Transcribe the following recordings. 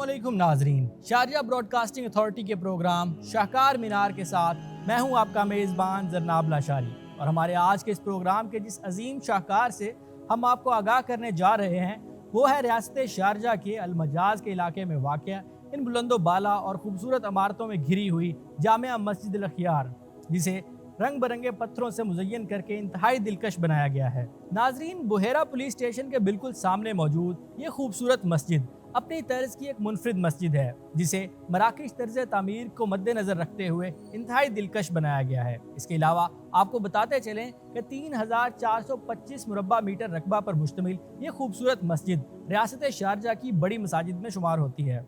علیکم ناظرین، Sharjah Broad casting authority کے پروگرام شاہکار مینار کے ساتھ میں ہوں آپ کا میزبان زرناب لاشاری، اور ہمارے آج کے اس پروگرام کے جس عظیم شاہکار سے ہم آپ کو آگاہ کرنے جا رہے ہیں وہ ہے ریاست شارجہ کے المجاز کے علاقے میں واقع ان بلند و بالا اور خوبصورت عمارتوں میں گھری ہوئی جامع مسجد الاخیار، جسے رنگ برنگے پتھروں سے مزین کر کے انتہائی دلکش بنایا گیا ہے۔ ناظرین، بحیرہ پولیس اسٹیشن کے بالکل سامنے موجود یہ خوبصورت مسجد اپنی طرز کی ایک منفرد مسجد ہے، جسے مراکش طرز تعمیر کو مد نظر رکھتے ہوئے انتہائی دلکش بنایا گیا ہے۔ اس کے علاوہ آپ کو بتاتے چلیں کہ 3425 مربع میٹر رقبہ پر مشتمل یہ خوبصورت مسجد ریاست شارجہ کی بڑی مساجد میں شمار ہوتی ہے۔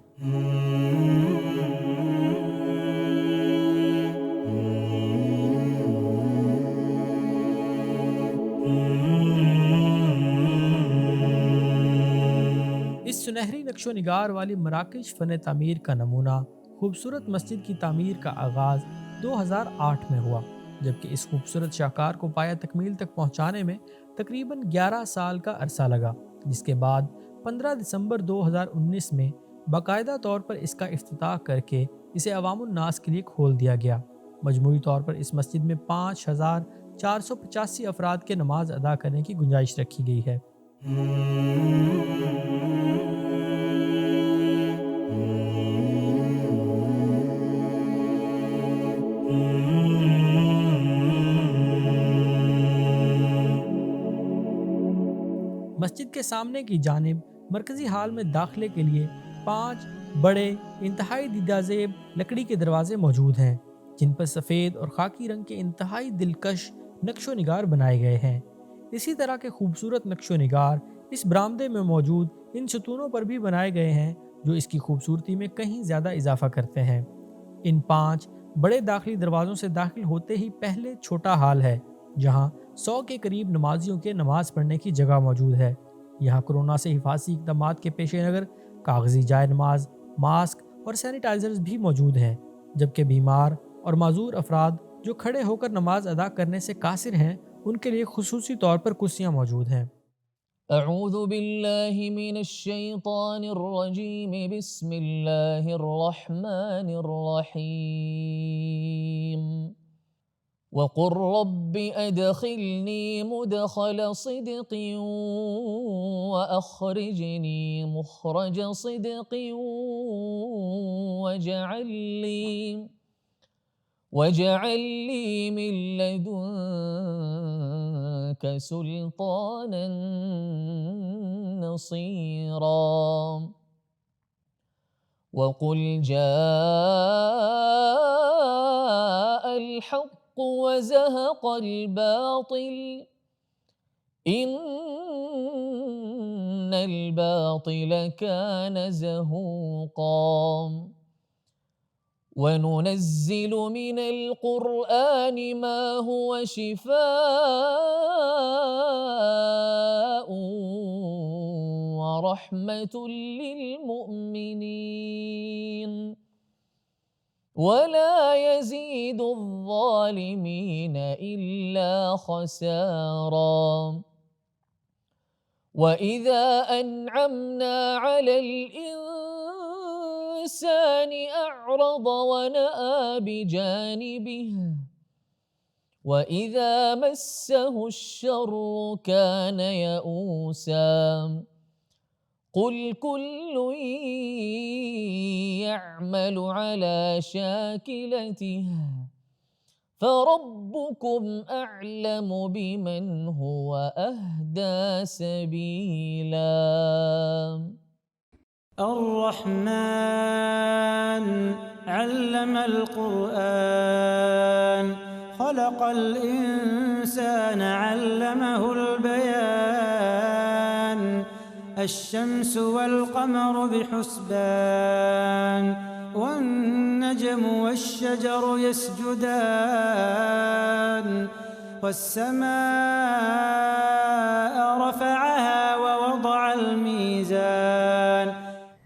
اس سنہری نقش و نگار والی مراکش فن تعمیر کا نمونہ خوبصورت مسجد کی تعمیر کا آغاز 2008 میں ہوا، جبکہ اس خوبصورت شاہکار کو پایہ تکمیل تک پہنچانے میں تقریباً 11 سال کا عرصہ لگا، جس کے بعد 15 دسمبر 2019 میں باقاعدہ طور پر اس کا افتتاح کر کے اسے عوام الناس کے لیے کھول دیا گیا۔ مجموعی طور پر اس مسجد میں 5485 افراد کے نماز ادا کرنے کی گنجائش رکھی گئی ہے۔ مسجد کے سامنے کی جانب مرکزی ہال میں داخلے کے لیے 5 بڑے انتہائی دیدہ زیب لکڑی کے دروازے موجود ہیں، جن پر سفید اور خاکی رنگ کے انتہائی دلکش نقش و نگار بنائے گئے ہیں۔ اسی طرح کے خوبصورت نقش و نگار اس برآمدے میں موجود ان ستونوں پر بھی بنائے گئے ہیں، جو اس کی خوبصورتی میں کہیں زیادہ اضافہ کرتے ہیں۔ ان 5 بڑے داخلی دروازوں سے داخل ہوتے ہی پہلے چھوٹا ہال ہے، جہاں 100 کے قریب نمازیوں کے نماز پڑھنے کی جگہ موجود ہے۔ یہاں کورونا سے حفاظتی اقدامات کے پیش نظر کاغذی جائے نماز، ماسک اور سینیٹائزرز بھی موجود ہیں، جبکہ بیمار اور معذور افراد جو کھڑے ہو کر نماز ادا کرنے سے قاصر ہیں ان کے لیے خصوصی طور پر کرسیاں موجود ہیں۔ اعوذ باللہ من الشیطان الرجیم، بسم اللہ الرحمن الرحیم۔ وَقُلْ رَبِّ أَدْخِلْنِي مُدْخَلَ صِدْقٍ وَأَخْرِجْنِي مُخْرَجَ صِدْقٍ وَاجْعَلْ لِي مِن لَّدُنكَ سُلْطَانًا نَّصِيرًا۔ وَقُلْ جَاءَ الْحَقُّ وَزَهَقَ الْبَاطِلُ إِنَّ الْبَاطِلَ كَانَ زَهُوقًا۔ وَنُنَزِّلُ مِنَ الْقُرْآنِ مَا هُوَ شِفَاءٌ وَرَحْمَةٌ لِّلْمُؤْمِنِينَ وَلَا يَزِيدُ الظَّالِمِينَ إِلَّا خَسَارًا۔ وَإِذَا أَنْعَمْنَا عَلَى الْإِنسَانِ أَعْرَضَ وَنَأَىٰ بِجَانِبِهِ وَإِذَا مَسَّهُ الشَّرُّ كَانَ يَئُوسًا۔ قُلْ كُلٌّ يَعْمَلُ عَلَى شَاكِلَتِهِ فَرَبُّكُمْ أَعْلَمُ بِمَنْ هُوَ أَهْدَىٰ سَبِيلًا۔ الرحمن علم القرآن خلق الإنسان علمه البيان الشمس والقمر بحسبان والنجم والشجر يسجدان والسماء رفعها ووضع الميزان۔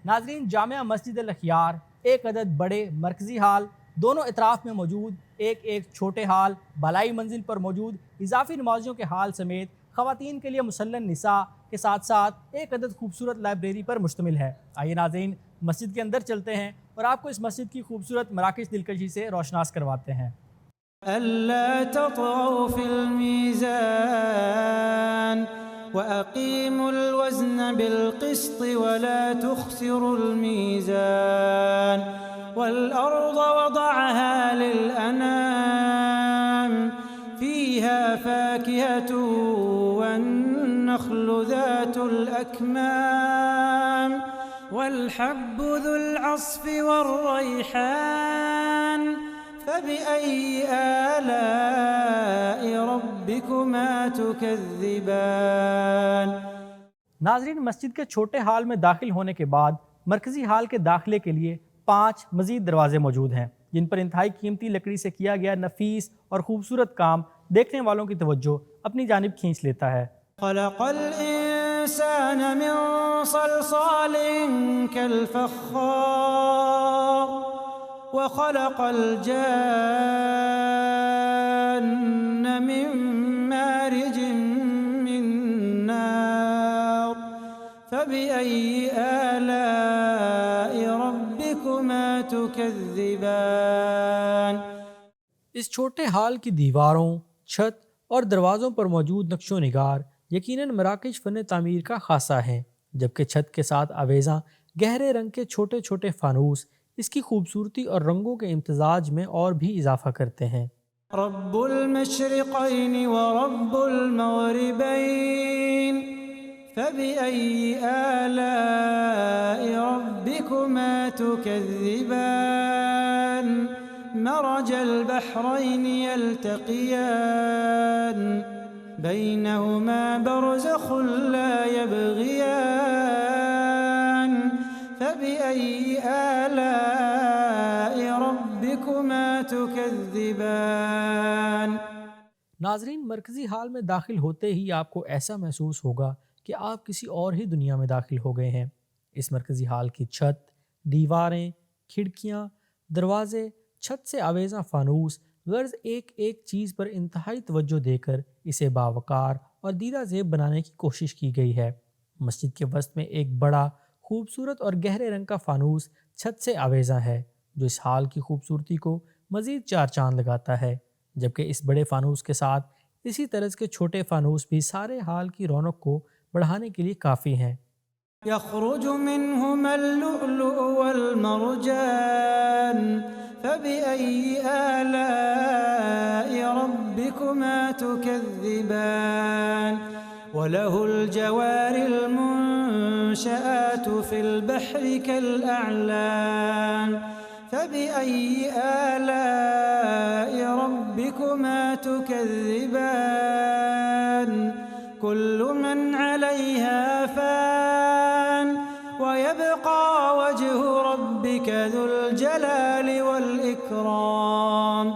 ناظرین، جامع مسجد الاخیار ایک عدد بڑے مرکزی ہال، دونوں اطراف میں موجود ایک چھوٹے ہال، بالائی منزل پر موجود اضافی نمازیوں کے ہال سمیت خواتین کے لیے مسلح نساء کے ساتھ ساتھ ایک عدد خوبصورت لائبریری پر مشتمل ہے۔ آئیے ناظرین، مسجد کے اندر چلتے ہیں اور آپ کو اس مسجد کی خوبصورت مراکش دلکشی سے روشناس کرواتے ہیں۔ ألا تطغوا في الميزان وأقيموا الوزن بالقسط ولا تخسروا الميزان والأرض وضعها للأنام فيها فاكهة والنخل ذات الأكمام والحب ذو العصف والريحان فبأي آلاء ربكما تكذبان۔ ناظرین، مسجد کے چھوٹے ہال میں داخل ہونے کے بعد مرکزی ہال کے داخلے کے لیے 5 مزید دروازے موجود ہیں، جن پر انتہائی قیمتی لکڑی سے کیا گیا نفیس اور خوبصورت کام دیکھنے والوں کی توجہ اپنی جانب کھینچ لیتا ہے۔ خلق الإنسان من صلصال كالفخار وخلق الجان من مارج من نار فبأي آلاء ربكما تكذبان۔ اس چھوٹے ہال کی دیواروں، چھت اور دروازوں پر موجود نقش و نگار یقیناً مراکش فن تعمیر کا خاصہ ہیں، جبکہ چھت کے ساتھ آویزاں گہرے رنگ کے چھوٹے چھوٹے فانوس اس کی خوبصورتی اور رنگوں کے امتزاج میں اور بھی اضافہ کرتے ہیں۔ رب المشرقين ورب المغربين فبأي آلاء ربكما تكذبان مرج البحرين يلتقيان بينهما برزخ لا يبغيان فبأي آلاء ربكما تكذبان۔ ناظرین، مرکزی ہال میں داخل ہوتے ہی آپ کو ایسا محسوس ہوگا کہ آپ کسی اور ہی دنیا میں داخل ہو گئے ہیں۔ اس مرکزی ہال کی چھت، دیواریں، کھڑکیاں، دروازے، چھت سے آویزاں فانوس، غرض ایک ایک چیز پر انتہائی توجہ دے کر اسے باوقار اور دیدہ زیب بنانے کی کوشش کی گئی ہے۔ مسجد کے وسط میں ایک بڑا، خوبصورت اور گہرے رنگ کا فانوس چھت سے آویزاں ہے، جو اس ہال کی خوبصورتی کو مزید 4 چاند لگاتا ہے، جبکہ اس بڑے فانوس کے ساتھ اسی طرز کے چھوٹے فانوس بھی سارے ہال کی رونق کو بڑھانے کے لیے کافی ہیں۔ يخرج منهما اللؤلؤ والمرجان فبأي آلاء ربكما تكذبان وله الجوار المنشآت في البحر كالأعلام فبأي آلاء ربكما تكذبان كل من عليها فان ويبقى وجه ربك ذو الجلال والإكرام۔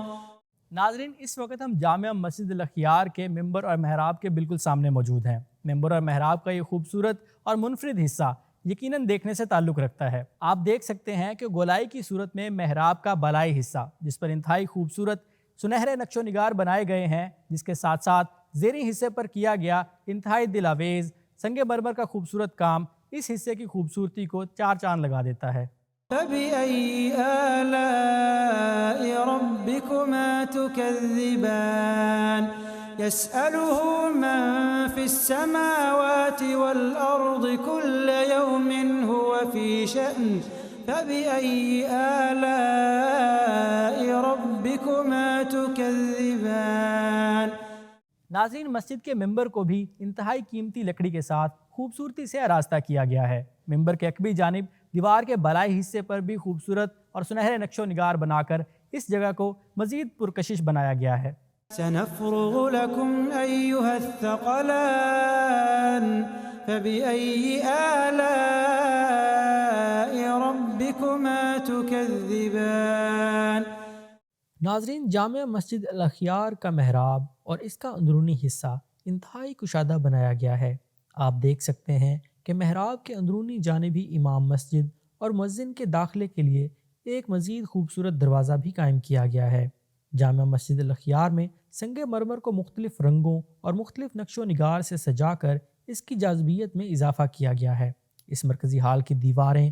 ناظرین، اس وقت ہم جامع مسجد الاخیار کے ممبر اور محراب کے بالکل سامنے موجود ہیں۔ ممبر اور محراب کا یہ خوبصورت اور منفرد حصہ یقیناً دیکھنے سے تعلق رکھتا ہے۔ آپ دیکھ سکتے ہیں کہ گولائی کی صورت میں محراب کا بالائی حصہ، جس پر انتہائی خوبصورت سنہرے نقش و نگار بنائے گئے ہیں، جس کے ساتھ ساتھ زیریں حصے پر کیا گیا انتہائی دل آویز سنگ مرمر کا خوبصورت کام اس حصے کی خوبصورتی کو 4 چاند لگا دیتا ہے۔ فبأي آلاء ربكما تكذبان يسأله من في السماوات والأرض كل يوم هو في شأن فبأي آلاء ربكما تكذبان۔ ناظرین، مسجد کے ممبر کو بھی انتہائی قیمتی لکڑی کے ساتھ خوبصورتی سے آراستہ کیا گیا ہے۔ ممبر کے عقبی جانب دیوار کے بالائی حصے پر بھی خوبصورت اور سنہرے نقش و نگار بنا کر اس جگہ کو مزید پرکشش بنایا گیا ہے۔ سنفرغ لكم أيها الثقلان فبأي آلاء ربكما تكذبان۔ ناظرین، جامع مسجد الاخیار کا محراب اور اس کا اندرونی حصہ انتہائی کشادہ بنایا گیا ہے۔ آپ دیکھ سکتے ہیں کہ محراب کے اندرونی جانب ہی امام مسجد اور مؤذن کے داخلے کے لیے ایک مزید خوبصورت دروازہ بھی قائم کیا گیا ہے۔ جامع مسجد الاخیار میں سنگ مرمر کو مختلف رنگوں اور مختلف نقش و نگار سے سجا کر اس کی جاذبیت میں اضافہ کیا گیا ہے۔ اس مرکزی ہال کی دیواریں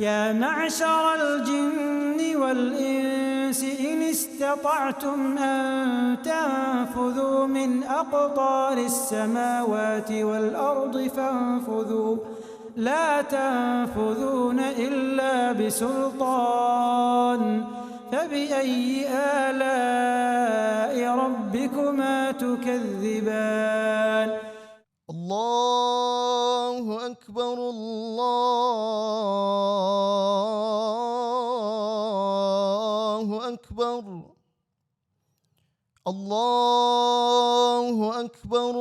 يا معشر الجن والإنس إن استطعتم أن تنفذوا من أقطار السماوات والأرض فانفذوا لا تنفذون إلا بسلطان فبأي آلاء ربكما تكذبان الله أكبر الله أكبر الله أكبر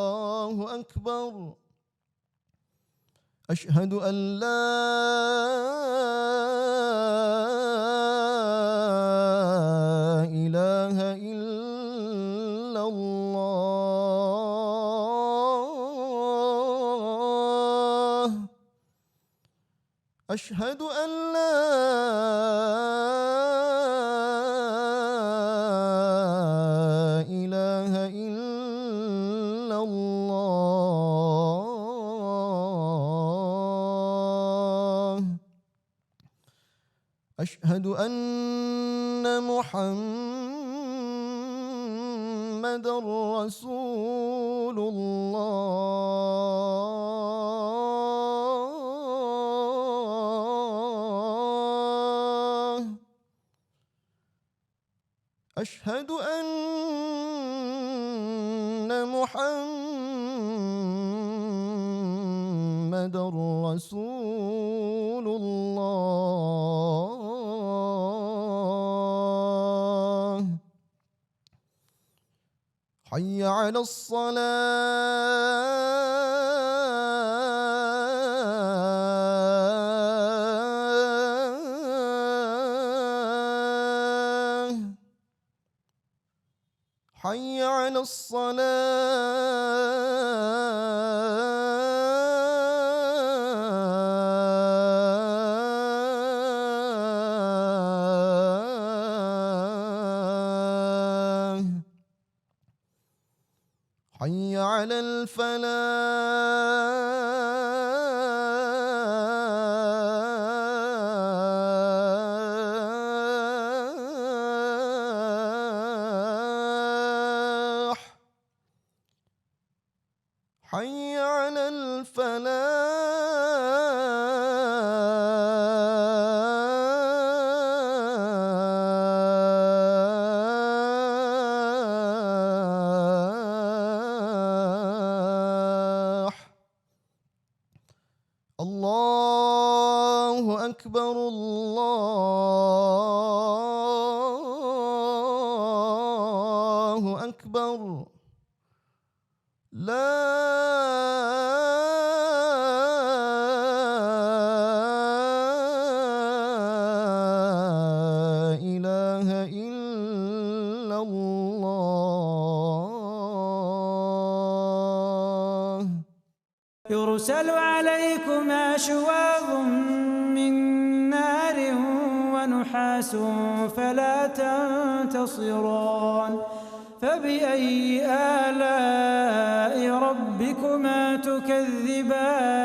الله أكبر أشهد أن لا إله إلا الله أشهد أن لا إله إلا الله أشهد أن محمد رسول الله أشهد أن محمد رسول الله حي على الصلاة حي على الصلاة حي على الفلاح حي على الفلاح الله أكبر الله أكبر لا إله إلا الله يرسل عليكما شواظ من نار ونحاس فلا تنتصران فبأي آلاء ربكما تكذبان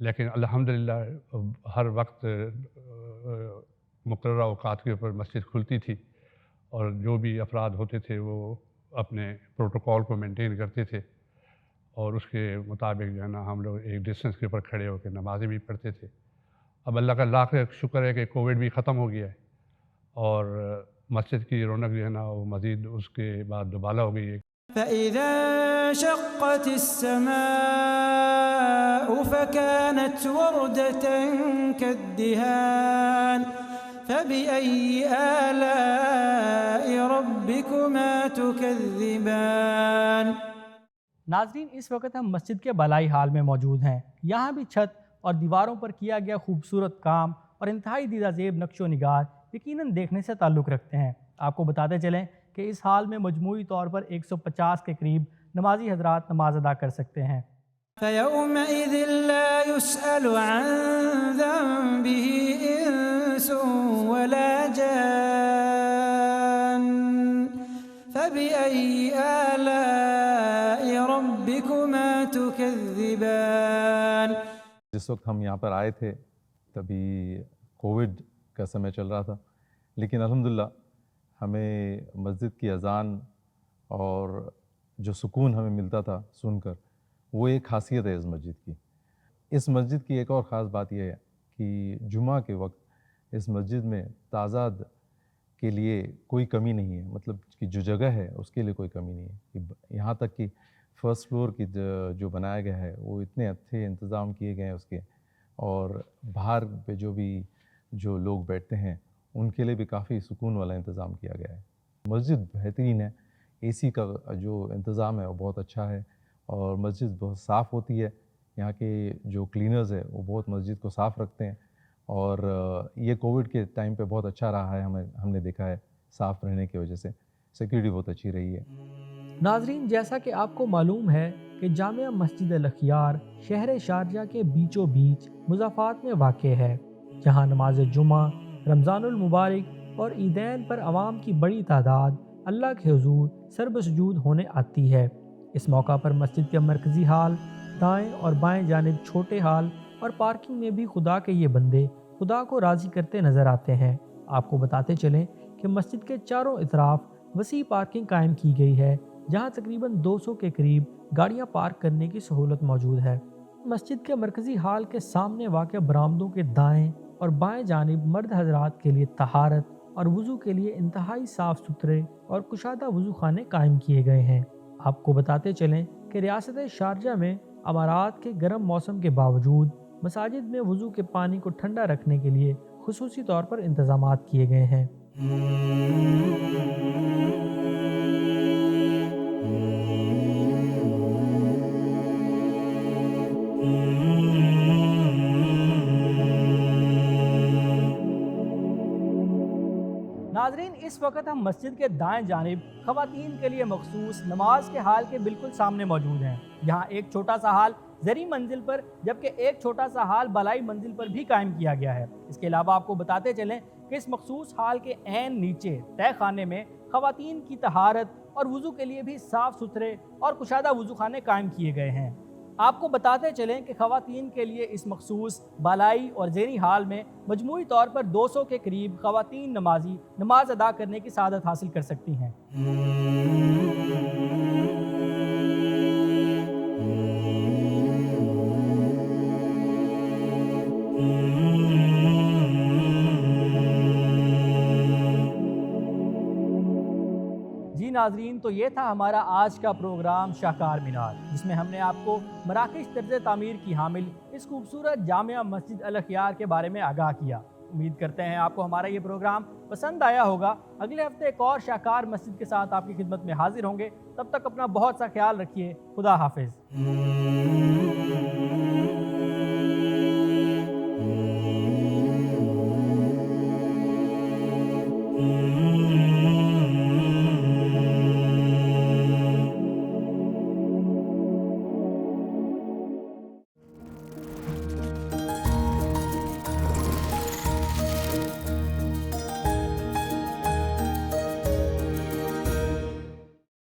لیکن الحمدللہ ہر وقت مقررہ اوقات کے اوپر مسجد کھلتی تھی، اور جو بھی افراد ہوتے تھے وہ اپنے پروٹوکول کو مینٹین کرتے تھے، اور اس کے مطابق جو ہے نا ہم لوگ ایک ڈسٹنس کے اوپر کھڑے ہو کے نمازیں بھی پڑھتے تھے۔ اب اللہ کا لاکھ شکر ہے کہ کووڈ بھی ختم ہو گیا ہے، اور مسجد کی رونق جو ہے نا وہ مزید اس کے بعد دوبالا ہو گئی ہے۔ فإذا انشقت السماء فكانت وردة كالدهان فبأي آلاء ربكما تكذبان۔ ناظرین، اس وقت ہم مسجد کے بالائی حال میں موجود ہیں۔ یہاں بھی چھت اور دیواروں پر کیا گیا خوبصورت کام اور انتہائی دیدہ زیب نقش و نگار یقیناً دیکھنے سے تعلق رکھتے ہیں۔ آپ کو بتاتے چلیں کہ اس حال میں مجموعی طور پر 150 کے قریب نمازی حضرات نماز ادا کر سکتے ہیں۔ فيومئذ لا يسأل عن ذنبه إنس ولا جان فبأي آلاء ربكما تكذبان۔ جس وقت ہم یہاں پر آئے تھے تبھی کووڈ کا سمے چل رہا تھا، لیکن الحمدللہ ہمیں مسجد کی اذان اور جو سکون ہمیں ملتا تھا سن کر، وہ ایک خاصیت ہے اس مسجد کی۔ اس مسجد کی ایک اور خاص بات یہ ہے کہ جمعہ کے وقت اس مسجد میں تعداد کے لیے کوئی کمی نہیں ہے، مطلب کہ جو جگہ ہے اس کے لیے کوئی کمی نہیں ہے، کہ یہاں تک کہ فرسٹ فلور کی جو بنایا گیا ہے وہ اتنے اچھے انتظام کیے گئے ہیں اس کے، اور باہر پہ جو لوگ بیٹھتے ہیں ان کے لیے بھی کافی سکون والا انتظام کیا گیا ہے۔ مسجد بہترین ہے، اے سی کا جو انتظام ہے وہ بہت اچھا ہے، اور مسجد بہت صاف ہوتی ہے۔ یہاں کے جو کلینرز ہیں وہ بہت مسجد کو صاف رکھتے ہیں، اور یہ کووڈ کے ٹائم پہ بہت اچھا رہا ہے، ہم نے دیکھا ہے صاف رہنے کی وجہ سے سیکیورٹی بہت اچھی رہی ہے۔ ناظرین، جیسا کہ آپ کو معلوم ہے کہ جامعہ مسجد الاخیار شہر شارجہ کے بیچوں بیچ مضافات میں واقع ہے، جہاں نماز جمعہ، رمضان المبارک اور عیدین پر عوام کی بڑی تعداد اللہ کے حضور سرب سجود ہونے آتی ہے۔ اس موقع پر مسجد کے مرکزی ہال، دائیں اور بائیں جانب چھوٹے ہال اور پارکنگ میں بھی خدا کے یہ بندے خدا کو راضی کرتے نظر آتے ہیں۔ آپ کو بتاتے چلیں کہ مسجد کے چاروں اطراف وسیع پارکنگ قائم کی گئی ہے، جہاں تقریباً 200 کے قریب گاڑیاں پارک کرنے کی سہولت موجود ہے۔ مسجد کے مرکزی ہال کے سامنے واقع برآمدوں کے دائیں اور بائیں جانب مرد حضرات کے لیے طہارت اور وضو کے لیے انتہائی صاف ستھرے اور کشادہ وضو خانے قائم کیے گئے ہیں۔ آپ کو بتاتے چلیں کہ ریاست شارجہ میں امارات کے گرم موسم کے باوجود مساجد میں وضو کے پانی کو ٹھنڈا رکھنے کے لیے خصوصی طور پر انتظامات کیے گئے ہیں۔ ناظرین، اس وقت ہم مسجد کے دائیں جانب خواتین کے لیے مخصوص نماز کے ہال کے بالکل سامنے موجود ہیں۔ یہاں ایک چھوٹا سا ہال زرعی منزل پر جبکہ ایک چھوٹا سا ہال بالائی منزل پر بھی قائم کیا گیا ہے۔ اس کے علاوہ آپ کو بتاتے چلیں کہ اس مخصوص ہال کے عین نیچے تہہ خانے میں خواتین کی طہارت اور وضو کے لیے بھی صاف ستھرے اور کشادہ وضو خانے قائم کیے گئے ہیں۔ آپ کو بتاتے چلیں کہ خواتین کے لیے اس مخصوص بالائی اور زیریں ہال میں مجموعی طور پر 200 کے قریب خواتین نمازی نماز ادا کرنے کی سعادت حاصل کر سکتی ہیں۔ جی ناظرین، تو یہ تھا ہمارا آج کا پروگرام شاہکار مینار، جس میں ہم نے آپ کو مراکش طرز تعمیر کی حامل اس خوبصورت جامعہ مسجد الاخیار کے بارے میں آگاہ کیا۔ امید کرتے ہیں آپ کو ہمارا یہ پروگرام پسند آیا ہوگا۔ اگلے ہفتے ایک اور شاہکار مسجد کے ساتھ آپ کی خدمت میں حاضر ہوں گے۔ تب تک اپنا بہت سا خیال رکھیے۔ خدا حافظ۔